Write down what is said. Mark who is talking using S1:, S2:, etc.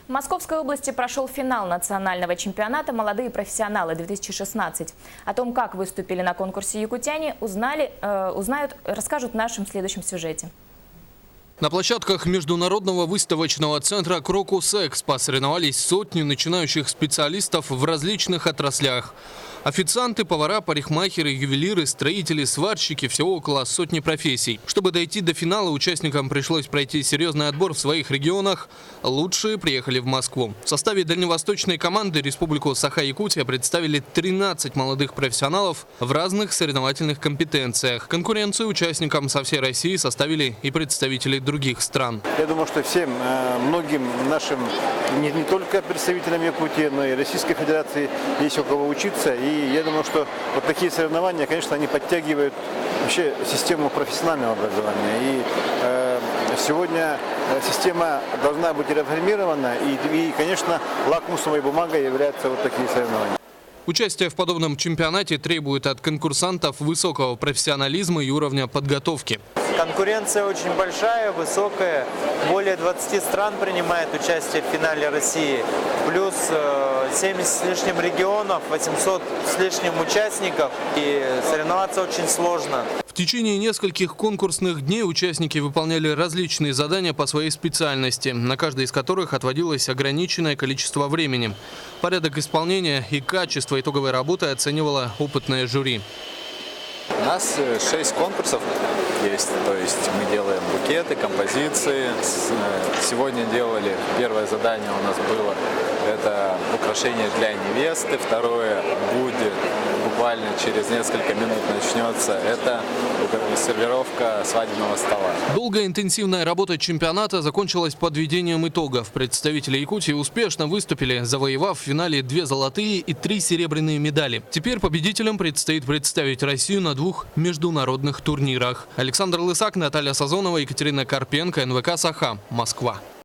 S1: В Московской области прошел финал национального чемпионата «Молодые профессионалы-2016». О том, как выступили на конкурсе якутяне, расскажут в нашем следующем сюжете.
S2: На площадках международного выставочного центра «Крокус-Экспо» соревновались сотни начинающих специалистов в различных отраслях. Официанты, повара, парикмахеры, ювелиры, строители, сварщики – всего около сотни профессий. Чтобы дойти до финала, участникам пришлось пройти серьезный отбор в своих регионах. Лучшие приехали в Москву. В составе дальневосточной команды Республику Саха-Якутия представили 13 молодых профессионалов в разных соревновательных компетенциях. Конкуренцию участникам со всей России составили и представители других стран.
S3: Я думаю, что всем, многим нашим, не только представителям Якутии, но и Российской Федерации есть у кого учиться. И я думаю, что вот такие соревнования, конечно, они подтягивают вообще систему профессионального образования. И сегодня система должна быть реформирована. И, конечно, лакмусовой бумагой являются вот такие соревнования.
S2: Участие в подобном чемпионате требует от конкурсантов высокого профессионализма и уровня подготовки.
S4: Конкуренция очень большая, высокая. Более 20 стран принимает участие в финале России. Плюс 70 с лишним регионов, 800 с лишним участников. И соревноваться очень сложно.
S2: В течение нескольких конкурсных дней участники выполняли различные задания по своей специальности, на каждой из которых отводилось ограниченное количество времени. Порядок исполнения и качество итоговой работы оценивало опытное жюри.
S5: У нас 6 конкурсов есть, то есть мы делаем букеты, композиции. Сегодня делали, первое задание у нас было, это украшение для невесты, второе будет буквально через несколько минут начнется, это сервировка свадебного стола.
S2: Долгая интенсивная работа чемпионата закончилась подведением итогов. Представители Якутии успешно выступили, завоевав в финале 2 золотые и 3 серебряные медали. Теперь победителям предстоит представить Россию на 2 международных турнирах. Александр Лысак, Наталья Сазонова, Екатерина Карпенко, НВК «Саха», Москва.